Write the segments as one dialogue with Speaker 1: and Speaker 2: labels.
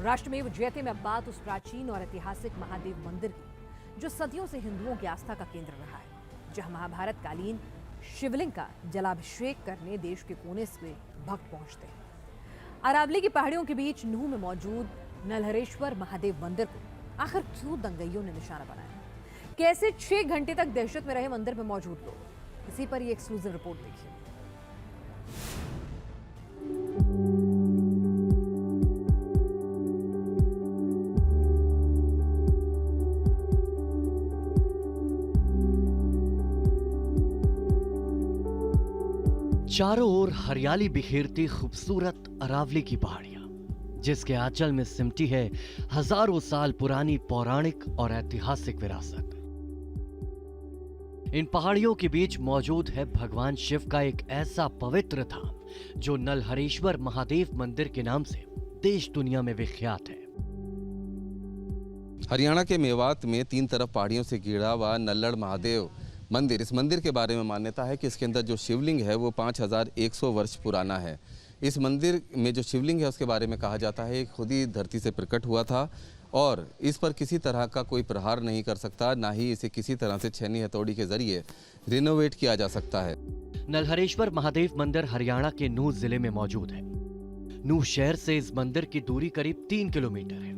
Speaker 1: राष्ट्रमेव जयते में अब बात उस प्राचीन और ऐतिहासिक महादेव मंदिर की जो सदियों से हिंदुओं की आस्था का केंद्र रहा है, जहां महाभारत कालीन शिवलिंग का जलाभिषेक करने देश के कोने से भक्त पहुंचते हैं। अरावली की पहाड़ियों के बीच नूह में मौजूद नलहरेश्वर महादेव मंदिर को आखिर क्यों दंगइयों ने निशाना बनाया? कैसे 6 घंटे तक दहशत में रहे मंदिर में मौजूद लोग? इसी पर ये एक्सक्लूसिव रिपोर्ट देखिए।
Speaker 2: चारों ओर हरियाली बिखेरती खूबसूरत अरावली की पहाड़ियां, जिसके आंचल में सिमटी है हजारों साल पुरानी पौराणिक और ऐतिहासिक विरासत। इन पहाड़ियों के बीच मौजूद है भगवान शिव का एक ऐसा पवित्र धाम जो नलहरेश्वर महादेव मंदिर के नाम से देश दुनिया में विख्यात है।
Speaker 3: हरियाणा के मेवात में 3 तरफ पहाड़ियों से घिरा हुआ नल्लड़ महादेव मंदिर, इस मंदिर के बारे में मान्यता है कि इसके अंदर जो शिवलिंग है वो 5100 वर्ष पुराना है। इस मंदिर में जो शिवलिंग है उसके बारे में कहा जाता है खुद ही धरती से प्रकट हुआ था और इस पर किसी तरह का कोई प्रहार नहीं कर सकता, ना ही इसे किसी तरह से छेनी हथौड़ी के जरिए रिनोवेट किया जा सकता है।
Speaker 2: नलहरेश्वर महादेव मंदिर हरियाणा के नूह जिले में मौजूद है। नूह शहर से इस मंदिर की दूरी करीब 3 किलोमीटर है।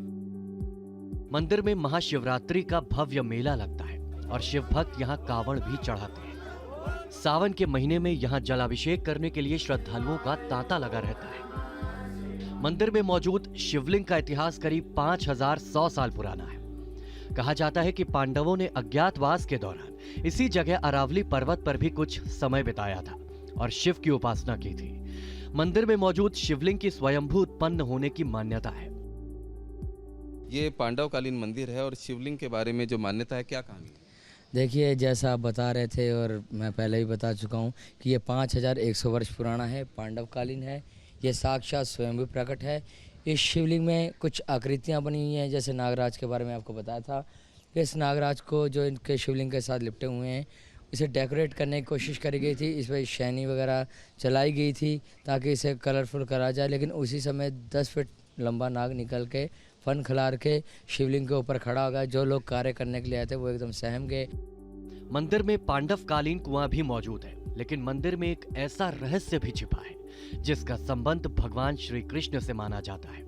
Speaker 2: मंदिर में महाशिवरात्रि का भव्य मेला लगता है और शिव भक्त यहाँ कावड़ भी चढ़ाते हैं। सावन के महीने में यहाँ जलाभिषेक करने के लिए श्रद्धालुओं का तांता लगा रहता है। मंदिर में मौजूद शिवलिंग का इतिहास करीब 5100 साल पुराना है। कहा जाता है कि पांडवों ने अज्ञातवास के दौरान इसी जगह अरावली पर्वत पर भी कुछ समय बिताया था और शिव की उपासना की थी। मंदिर में मौजूद शिवलिंग की स्वयंभू उत्पन्न होने की मान्यता है।
Speaker 3: ये पांडवकालीन मंदिर है और शिवलिंग के बारे में जो मान्यता है, क्या कहानी है?
Speaker 4: देखिए, जैसा आप बता रहे थे और मैं पहले भी बता चुका हूँ कि ये 5100 वर्ष पुराना है, पांडवकालीन है। ये साक्षात स्वयंभू प्रकट है। इस शिवलिंग में कुछ आकृतियाँ बनी हुई हैं, जैसे नागराज के बारे में आपको बताया था कि इस नागराज को जो इनके शिवलिंग के साथ लिपटे हुए हैं, इसे डेकोरेट करने की कोशिश करी गई थी। इस पर शैनी वगैरह चलाई गई थी ताकि इसे कलरफुल करा जाए, लेकिन उसी समय 10 फीट लंबा नाग निकल के फन खिलार के शिवलिंग के ऊपर खड़ा हो गया। जो लोग कार्य करने के लिए आए थे वो एकदम सहम गए।
Speaker 2: मंदिर में पांडवकालीन कुआं भी मौजूद है, लेकिन मंदिर में एक ऐसा रहस्य भी छिपा है जिसका संबंध भगवान श्री कृष्ण से माना जाता है।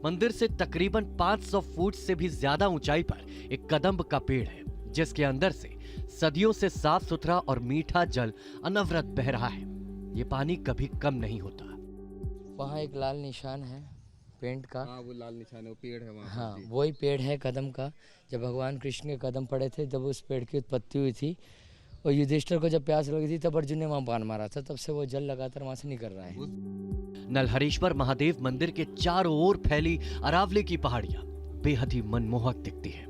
Speaker 2: मंदिर से तकरीबन 500 फुट से भी ज्यादा ऊंचाई पर एक कदम्ब का पेड़ है, जिसके अंदर से सदियों से साफ सुथरा और मीठा जल अनवरत बह रहा है। ये पानी कभी कम नहीं होता।
Speaker 4: वहाँ एक लाल निशान है पेंट का।
Speaker 3: हाँ, वो लाल निशान है, वो पेड़ है वहाँ।
Speaker 4: हाँ, वही पेड़ है कदम का। जब भगवान कृष्ण के कदम पड़े थे तब उस पेड़ की उत्पत्ति हुई थी और युधिष्ठिर को जब प्यास लगी थी तब अर्जुन ने वहाँ बाण मारा था। तब से वो जल लगातार वहाँ से निकल रहा है।
Speaker 2: नलहरेश्वर महादेव मंदिर के चारों ओर फैली अरावली की पहाड़ियां बेहद ही मनमोहक दिखती है।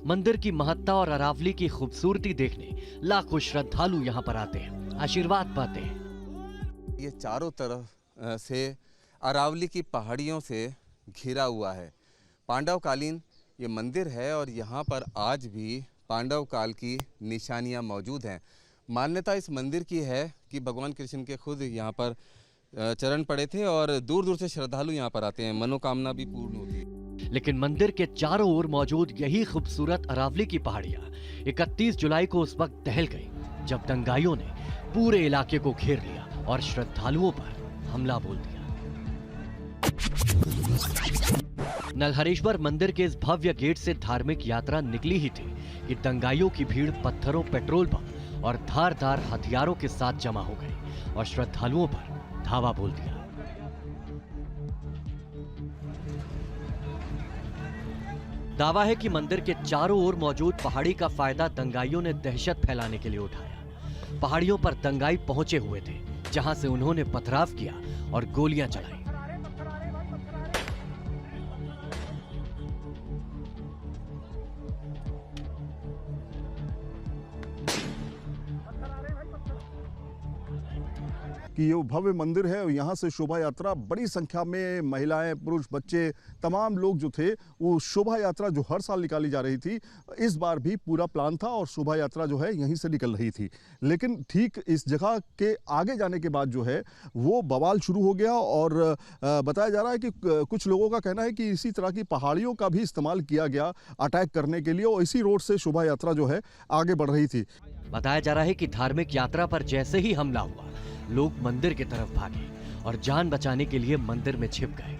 Speaker 2: मंदिर की महत्ता और अरावली की खूबसूरती देखने लाखों श्रद्धालु यहाँ पर आते हैं, आशीर्वाद पाते हैं।
Speaker 3: ये चारों तरफ से अरावली की पहाड़ियों से घिरा हुआ है। पांडवकालीन ये मंदिर है और यहाँ पर आज भी पांडव काल की निशानियाँ मौजूद हैं। मान्यता इस मंदिर की है कि भगवान कृष्ण के खुद यहाँ पर चरण पड़े थे और दूर दूर से श्रद्धालु यहाँ पर आते हैं, मनोकामना भी पूर्ण होती है।
Speaker 2: लेकिन मंदिर के चारों ओर मौजूद यही खूबसूरत अरावली की पहाड़ियां 31 जुलाई को उस वक्त दहल गई जब दंगाइयों ने पूरे इलाके को घेर लिया और श्रद्धालुओं पर हमला बोल दिया। नलहरेश्वर मंदिर के इस भव्य गेट से धार्मिक यात्रा निकली ही थी कि दंगाइयों की भीड़ पत्थरों, पेट्रोल बम और धारदार हथियारों के साथ जमा हो गई और श्रद्धालुओं पर धावा बोल दिया। दावा है कि मंदिर के चारों ओर मौजूद पहाड़ी का फायदा दंगाइयों ने दहशत फैलाने के लिए उठाया। पहाड़ियों पर दंगाई पहुंचे हुए थे, जहां से उन्होंने पथराव किया और गोलियां चलाई।
Speaker 5: कि ये भव्य मंदिर है और यहाँ से शोभा यात्रा बड़ी संख्या में महिलाएं, पुरुष, बच्चे, तमाम लोग जो थे वो शोभा यात्रा जो हर साल निकाली जा रही थी, इस बार भी पूरा प्लान था और शोभा यात्रा जो है यहीं से निकल रही थी। लेकिन ठीक इस जगह के आगे जाने के बाद जो है वो बवाल शुरू हो गया और बताया जा रहा है कि कुछ लोगों का कहना है कि इसी तरह की पहाड़ियों का भी इस्तेमाल किया गया अटैक करने के लिए और इसी रोड से शोभा यात्रा जो है आगे बढ़ रही थी।
Speaker 2: बताया जा रहा है कि धार्मिक यात्रा पर जैसे ही हमला हुआ, लोग मंदिर की तरफ भागे और जान बचाने के लिए मंदिर में छिप गए।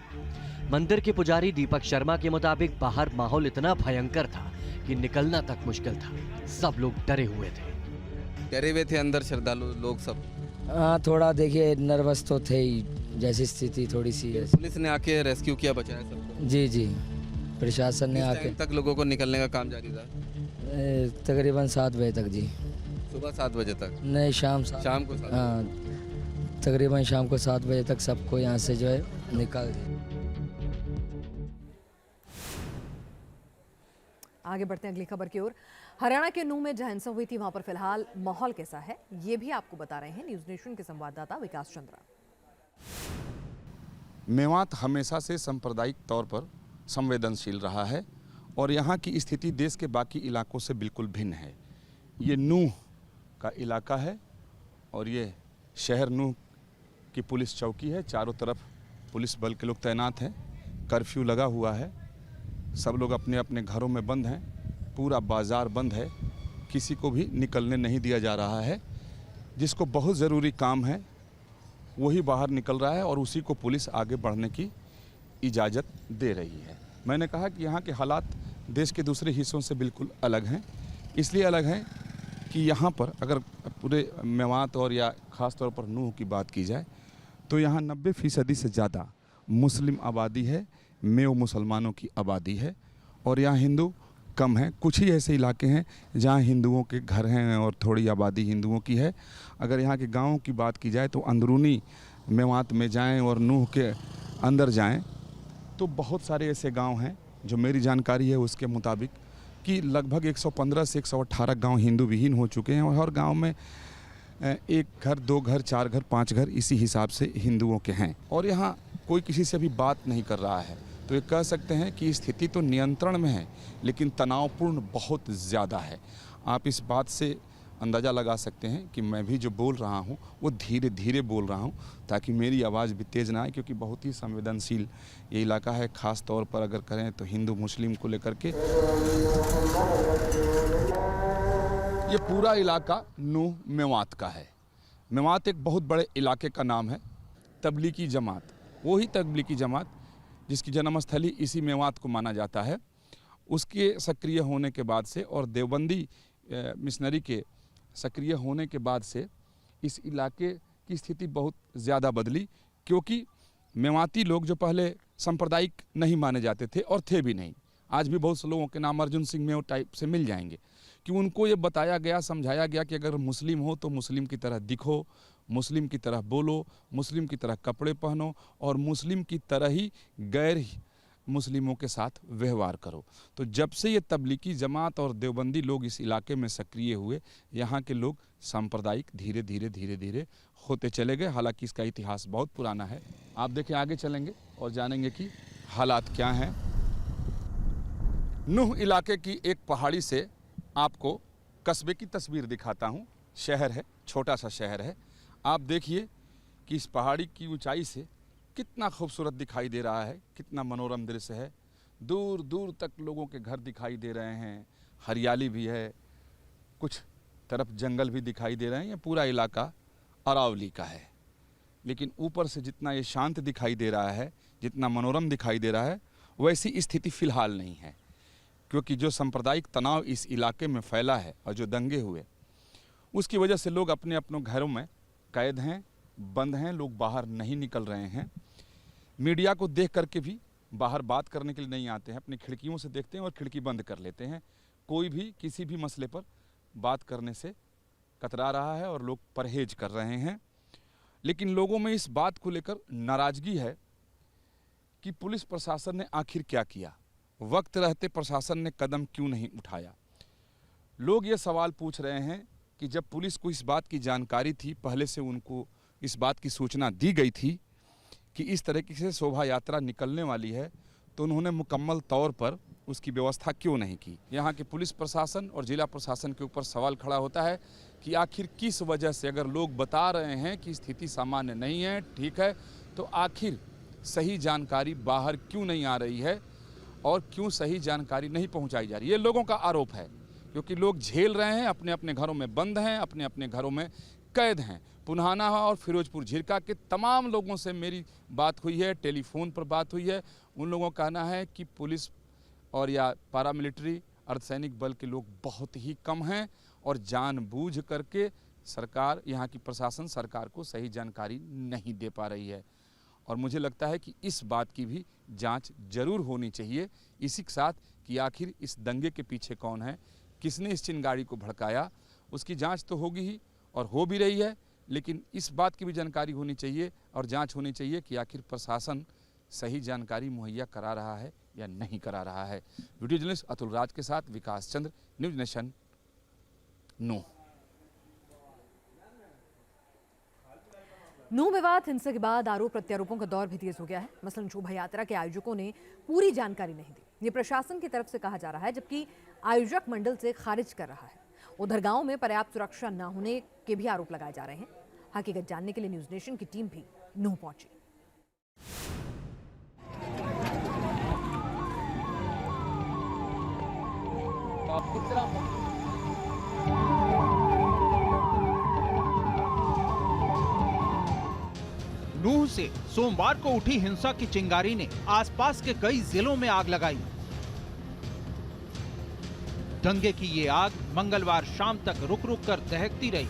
Speaker 2: मंदिर के पुजारी दीपक शर्मा के मुताबिक बाहर माहौल इतना भयंकर था कि निकलना तक मुश्किल था। सब लोग डरे हुए थे।
Speaker 3: डरे हुए थे अंदर श्रद्धालु लोग सब?
Speaker 4: हाँ, थोड़ा देखिए नर्वस तो थे ही, जैसी स्थिति थोड़ी सी है।
Speaker 3: पुलिस ने आके रेस्क्यू किया, बचाया सबको?
Speaker 4: जी जी, प्रशासन ने आके।
Speaker 3: तक लोगों को निकलने का काम जारी था?
Speaker 4: तकरीबन 7 बजे तक जी।
Speaker 3: सुबह 7 बजे तक?
Speaker 4: नहीं, शाम
Speaker 3: को 7 बजे।
Speaker 4: हाँ, तकरीबन शाम को 7 बजे तक सबको यहाँ से जो है निकाल दिया।
Speaker 1: आगे बढ़ते हैं अगली खबर की ओर। हरियाणा के नूह में जहां हिंसा हुई थी, वहां पर फिलहाल माहौल कैसा है, ये भी आपको बता रहे हैं न्यूज नेशन के संवाददाता विकास चंद्रा।
Speaker 6: मेवात हमेशा से सांप्रदायिक तौर पर संवेदनशील रहा है और यहाँ की स्थिति देश के बाकी इलाकों से बिल्कुल भिन्न है। ये नूह का इलाका है और ये शहर नूह की पुलिस चौकी है। चारों तरफ पुलिस बल के लोग तैनात हैं, कर्फ्यू लगा हुआ है, सब लोग अपने अपने घरों में बंद हैं, पूरा बाज़ार बंद है, किसी को भी निकलने नहीं दिया जा रहा है। जिसको बहुत ज़रूरी काम है वही बाहर निकल रहा है और उसी को पुलिस आगे बढ़ने की इजाज़त दे रही है। मैंने कहा कि यहाँ के हालात देश के दूसरे हिस्सों से बिल्कुल अलग हैं। इसलिए अलग हैं कि यहाँ पर अगर पूरे मेवात और या ख़ास तौर पर नूह की बात की जाए तो यहाँ 90% से ज़्यादा मुस्लिम आबादी है, मेव मुसलमानों की आबादी है और यहाँ हिंदू कम है। कुछ ही ऐसे इलाके हैं जहाँ हिंदुओं के घर हैं और थोड़ी आबादी हिंदुओं की है। अगर यहाँ के गांवों की बात की जाए तो अंदरूनी मेवात में जाएं और नूह के अंदर जाएं तो बहुत सारे ऐसे गांव हैं, जो मेरी जानकारी है उसके मुताबिक कि लगभग 115 से 118 गांव हिंदू विहीन हो चुके हैं और हर गांव में 1 घर, 2 घर, 4 घर, 5 घर इसी हिसाब से हिंदुओं के हैं और यहाँ कोई किसी से भी बात नहीं कर रहा है। तो ये कह सकते हैं कि स्थिति तो नियंत्रण में है लेकिन तनावपूर्ण बहुत ज़्यादा है। आप इस बात से अंदाज़ा लगा सकते हैं कि मैं भी जो बोल रहा हूँ वो धीरे धीरे बोल रहा हूँ ताकि मेरी आवाज़ भी तेज़ ना आए, क्योंकि बहुत ही संवेदनशील ये इलाका है। ख़ास तौर पर अगर करें तो हिंदू मुस्लिम को लेकर के ये पूरा इलाका नूह मेवात का है। मेवात एक बहुत बड़े इलाके का नाम है। तबलीगी जमात, वही तबलीगी जमात जिसकी जन्मस्थली इसी मेवात को माना जाता है, उसके सक्रिय होने के बाद से और देवबंदी मिशनरी के सक्रिय होने के बाद से इस इलाके की स्थिति बहुत ज़्यादा बदली, क्योंकि मेवाती लोग जो पहले सांप्रदायिक नहीं माने जाते थे और थे भी नहीं, आज भी बहुत से लोगों के नाम अर्जुन सिंह मेव टाइप से मिल जाएंगे, कि उनको ये बताया गया, समझाया गया कि अगर मुस्लिम हो तो मुस्लिम की तरह दिखो, मुस्लिम की तरह बोलो, मुस्लिम की तरह कपड़े पहनो और मुस्लिम की तरह ही गैर मुस्लिमों के साथ व्यवहार करो। तो जब से ये तबलीगी जमात और देवबंदी लोग इस इलाके में सक्रिय हुए, यहाँ के लोग सांप्रदायिक धीरे धीरे होते चले गए। हालांकि इसका इतिहास बहुत पुराना है। आप देखें, आगे चलेंगे और जानेंगे कि हालात क्या हैं। नूह इलाके की एक पहाड़ी से आपको कस्बे की तस्वीर दिखाता हूँ। शहर है, छोटा सा शहर है। आप देखिए कि इस पहाड़ी की ऊंचाई से कितना खूबसूरत दिखाई दे रहा है, कितना मनोरम दृश्य है। दूर दूर तक लोगों के घर दिखाई दे रहे हैं, हरियाली भी है, कुछ तरफ जंगल भी दिखाई दे रहे हैं। ये पूरा इलाका अरावली का है। लेकिन ऊपर से जितना ये शांत दिखाई दे रहा है, जितना मनोरम दिखाई दे रहा है, वैसी स्थिति फ़िलहाल नहीं है, क्योंकि जो सांप्रदायिक तनाव इस इलाके में फैला है और जो दंगे हुए, उसकी वजह से लोग अपने अपने घरों में कैद हैं, बंद हैं, लोग बाहर नहीं निकल रहे हैं। मीडिया को देख करके भी बाहर बात करने के लिए नहीं आते हैं, अपनी खिड़कियों से देखते हैं और खिड़की बंद कर लेते हैं। कोई भी किसी भी मसले पर बात करने से कतरा रहा है और लोग परहेज कर रहे हैं। लेकिन लोगों में इस बात को लेकर नाराज़गी है कि पुलिस प्रशासन ने आखिर क्या किया, वक्त रहते प्रशासन ने कदम क्यों नहीं उठाया। लोग ये सवाल पूछ रहे हैं कि जब पुलिस को इस बात की जानकारी थी, पहले से उनको इस बात की सूचना दी गई थी कि इस तरीके से शोभा यात्रा निकलने वाली है, तो उन्होंने मुकम्मल तौर पर उसकी व्यवस्था क्यों नहीं की। यहाँ के पुलिस प्रशासन और जिला प्रशासन के ऊपर सवाल खड़ा होता है कि आखिर किस वजह से, अगर लोग बता रहे हैं कि स्थिति सामान्य नहीं है, ठीक है, तो आखिर सही जानकारी बाहर क्यों नहीं आ रही है और क्यों सही जानकारी नहीं पहुँचाई जा रही है। ये लोगों का आरोप है, क्योंकि लोग झेल रहे हैं, अपने अपने घरों में बंद हैं, अपने अपने घरों में कैद हैं। पुन्हाना और फिरोजपुर झिरका के तमाम लोगों से मेरी बात हुई है, टेलीफोन पर बात हुई है। उन लोगों का कहना है कि पुलिस और या पारामिलिट्री अर्धसैनिक बल के लोग बहुत ही कम हैं और जानबूझ करके सरकार, यहाँ की प्रशासन सरकार को सही जानकारी नहीं दे पा रही है। और मुझे लगता है कि इस बात की भी जांच जरूर होनी चाहिए, इसी के साथ कि आखिर इस दंगे के पीछे कौन है, किसने इस चिंगारी को भड़काया, उसकी जांच तो होगी ही और हो भी रही है, लेकिन इस बात की भी जानकारी होनी चाहिए और जांच होनी चाहिए कि आखिर प्रशासन सही जानकारी मुहैया करा रहा है या नहीं करा रहा है। वीडियो जर्नलिस्ट अतुल राज के साथ विकास चंद्र, न्यूज नेशन, नूह।
Speaker 1: नूह विवाद हिंसा के बाद आरोप प्रत्यारोपों का दौर भी तेज हो गया है। मसलन शोभा यात्रा के आयोजकों ने पूरी जानकारी नहीं दी, ये प्रशासन की तरफ से कहा जा रहा है, जबकि आयोजक मंडल से खारिज कर रहा है। उधर गांव में पर्याप्त सुरक्षा न होने के भी आरोप लगाए जा रहे हैं। हकीकत जानने के लिए न्यूज नेशन की टीम भी नूह पहुंची।
Speaker 7: नूह से सोमवार को उठी हिंसा की चिंगारी ने आसपास के कई जिलों में आग लगाई। दंगे की ये आग मंगलवार शाम तक रुक रुक कर दहकती रही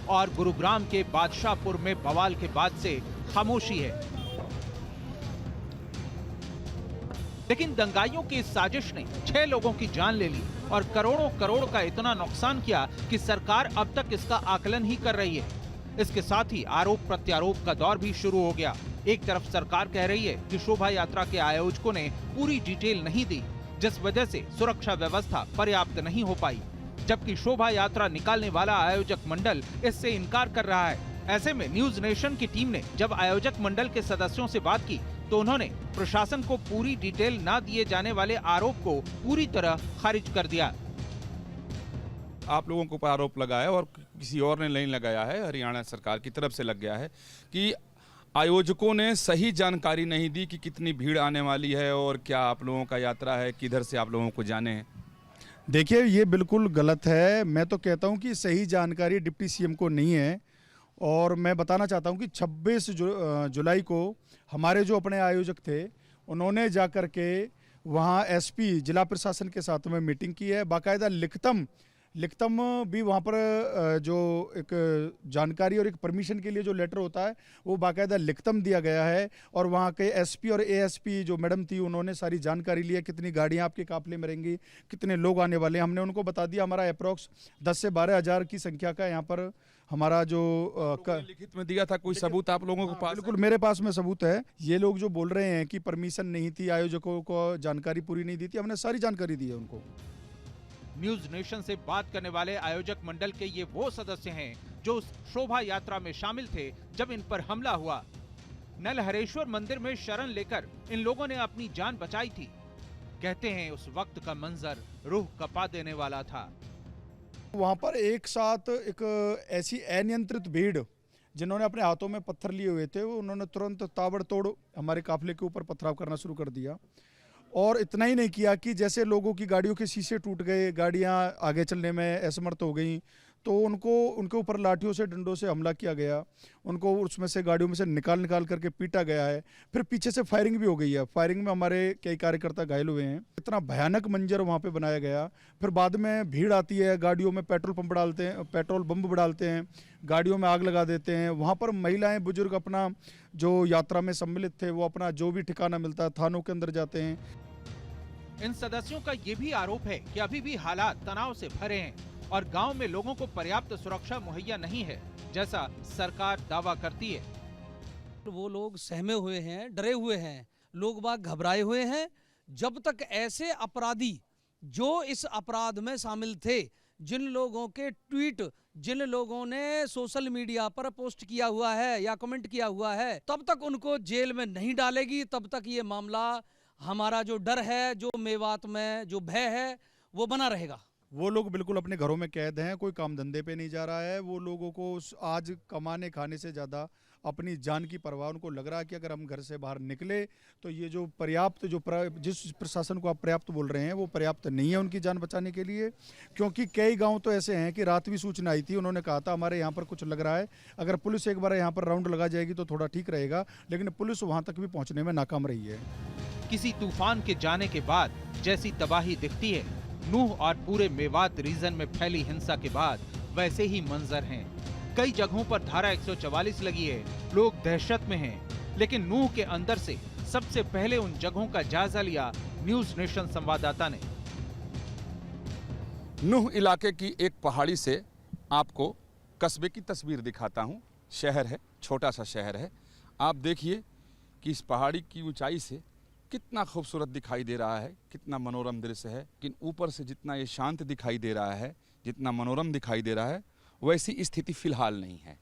Speaker 7: और गुरुग्राम के बादशाहपुर में बवाल के बाद से खामोशी है। लेकिन दंगाइयों की इस साजिश ने 6 लोगों की जान ले ली और करोड़ों करोड़ का इतना नुकसान किया कि सरकार अब तक इसका आकलन ही कर रही है। इसके साथ ही आरोप प्रत्यारोप का दौर भी शुरू हो गया। एक तरफ सरकार कह रही है कि शोभा यात्रा के आयोजकों ने पूरी डिटेल नहीं दी, जिस वजह से सुरक्षा व्यवस्था पर्याप्त नहीं हो पाई, जबकि शोभा यात्रा निकालने वाला आयोजक मंडल इससे इनकार कर रहा है। ऐसे में न्यूज नेशन की टीम ने जब आयोजक मंडल के सदस्यों से बात की तो उन्होंने प्रशासन को पूरी डिटेल न दिए जाने वाले आरोप को पूरी तरह खारिज कर दिया।
Speaker 6: आप लोगों के ऊपर आरोप लगा है और किसी और ने नहीं लगाया है, हरियाणा सरकार की तरफ से लग गया है कि आयोजकों ने सही जानकारी नहीं दी कि कितनी भीड़ आने वाली है और क्या आप लोगों का यात्रा है, किधर से आप लोगों को जाने हैं।
Speaker 8: देखिए, ये बिल्कुल गलत है। मैं तो कहता हूँ कि सही जानकारी डिप्टी सीएम को नहीं है। और मैं बताना चाहता हूँ कि 26 जुलाई को हमारे जो अपने आयोजक थे, उन्होंने जा कर के वहाँ एसपी जिला प्रशासन के साथ में मीटिंग की है। बाकायदा लिखतम भी वहाँ पर जो एक जानकारी और एक परमिशन के लिए जो लेटर होता है वो बाकायदा लिखतम दिया गया है। और वहाँ के एसपी और एएसपी जो मैडम थी, उन्होंने सारी जानकारी ली है, कितनी गाड़ियाँ आपके काफिले में रहेंगी, कितने लोग आने वाले हैं। हमने उनको बता दिया हमारा अप्रॉक्स 10 से 12 हज़ार की संख्या का यहाँ पर हमारा जो
Speaker 6: लिखित में दिया था। कोई सबूत आप लोगों के पास?
Speaker 8: बिल्कुल, मेरे पास में सबूत है। ये लोग जो बोल रहे हैं कि परमिशन नहीं थी, आयोजकों को जानकारी पूरी नहीं दी थी, हमने सारी जानकारी दी है उनको।
Speaker 7: न्यूज नेशन से बात करने वाले आयोजक मंडल के ये वो सदस्य हैं जो उस शोभा यात्रा में शामिल थे जब इन पर हमला हुआ। नलहरेश्वर मंदिर में शरण लेकर इन लोगों ने अपनी जान बचाई थी। कहते हैं उस वक्त का मंजर रूह कपा देने वाला था।
Speaker 8: वहाँ पर एक साथ एक ऐसी अनियंत्रित भीड़ जिन्होंने अपने हाथों में पत्थर लिए हुए थे, वो उन्होंने तुरंत ताबड़तोड़ हमारे काफिले के ऊपर पथराव करना शुरू कर दिया। और इतना ही नहीं किया कि जैसे लोगों की गाड़ियों के शीशे टूट गए, गाड़ियां आगे चलने में असमर्थ हो गई, तो उनके ऊपर लाठियों से, डंडों से हमला किया गया। उनको उसमें से गाड़ियों में से निकाल करके पीटा गया है। फिर पीछे से फायरिंग भी हो गई है। फायरिंग में हमारे कई कार्यकर्ता घायल हुए हैं। इतना भयानक मंजर वहाँ पे बनाया गया। फिर बाद में भीड़ आती है, गाड़ियों में पेट्रोल बम डालते हैं, गाड़ियों में आग लगा देते हैं। वहाँ पर महिलाएं, बुजुर्ग अपना जो यात्रा में सम्मिलित थे, वो अपना जो भी ठिकाना मिलता है थानों के अंदर जाते हैं।
Speaker 7: इन सदस्यों का ये भी आरोप है कि अभी भी हालात तनाव से भरे हैं और गांव में लोगों को पर्याप्त सुरक्षा मुहैया नहीं है, जैसा सरकार दावा करती है।
Speaker 9: वो लोग सहमे हुए हैं, डरे हुए हैं, लोग बाग घबराए हुए हैं। जब तक ऐसे अपराधी जो इस अपराध में शामिल थे जिन लोगों के ट्वीट, जिन लोगों ने सोशल मीडिया पर पोस्ट किया हुआ है या कमेंट किया हुआ है, तब तक उनको जेल में नहीं डालेगी, तब तक ये मामला, हमारा जो डर है, जो मेवात में जो भय है, वो बना रहेगा।
Speaker 8: वो लोग बिल्कुल अपने घरों में कैद हैं, कोई काम धंधे पे नहीं जा रहा है। वो लोगों को आज कमाने खाने से ज़्यादा अपनी जान की परवाह, उनको लग रहा है कि अगर हम घर से बाहर निकले तो ये जो पर्याप्त, जिस प्रशासन को आप पर्याप्त बोल रहे हैं, वो पर्याप्त नहीं है उनकी जान बचाने के लिए। क्योंकि कई गांव तो ऐसे हैं कि रात भी सूचना आई थी, उन्होंने कहा था हमारे यहाँ पर कुछ लग रहा है, अगर पुलिस एक बार यहाँ पर राउंड लगा जाएगी तो थोड़ा ठीक रहेगा, लेकिन पुलिस वहाँ तक भी पहुँचने में नाकाम रही है।
Speaker 7: किसी तूफान के जाने के बाद जैसी तबाही दिखती है, नूह और पूरे मेवात रीजन में फैली हिंसा के बाद वैसे ही मंजर हैं। कई जगहों पर धारा 144 लगी है, लोग दहशत में हैं। लेकिन नूह के अंदर से सबसे पहले उन जगहों का जायजा लिया न्यूज नेशन संवाददाता ने।
Speaker 6: नूह इलाके की एक पहाड़ी से आपको कस्बे की तस्वीर दिखाता हूँ। शहर है, छोटा सा शहर है। आप देखिए कि इस पहाड़ी की ऊंचाई से कितना खूबसूरत दिखाई दे रहा है, कितना मनोरम दृश्य है। लेकिन ऊपर से जितना ये शांत दिखाई दे रहा है, जितना मनोरम दिखाई दे रहा है, वैसी स्थिति फिलहाल नहीं है।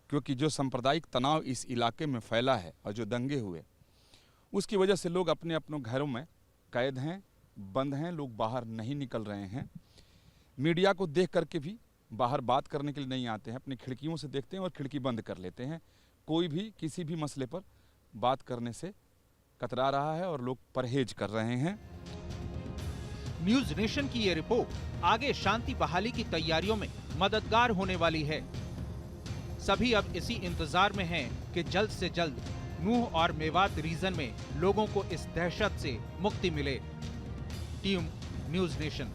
Speaker 6: क्योंकि जो सांप्रदायिक तनाव इस इलाके में फैला है और जो दंगे हुए, उसकी वजह से लोग अपने अपने घरों में कैद हैं, बंद हैं, लोग बाहर नहीं निकल रहे हैं। मीडिया को देख करके भी बाहर बात करने के लिए नहीं आते हैं, अपनी खिड़कियों से देखते हैं और खिड़की बंद कर लेते हैं। कोई भी किसी भी मसले पर बात करने से कतरा रहा है और लोग परहेज कर रहे हैं।
Speaker 7: न्यूज नेशन की ये रिपोर्ट आगे शांति बहाली की तैयारियों में मददगार होने वाली है। सभी अब इसी इंतजार में हैं कि जल्द से जल्द नूह और मेवात रीजन में लोगों को इस दहशत से मुक्ति मिले। Team news nation.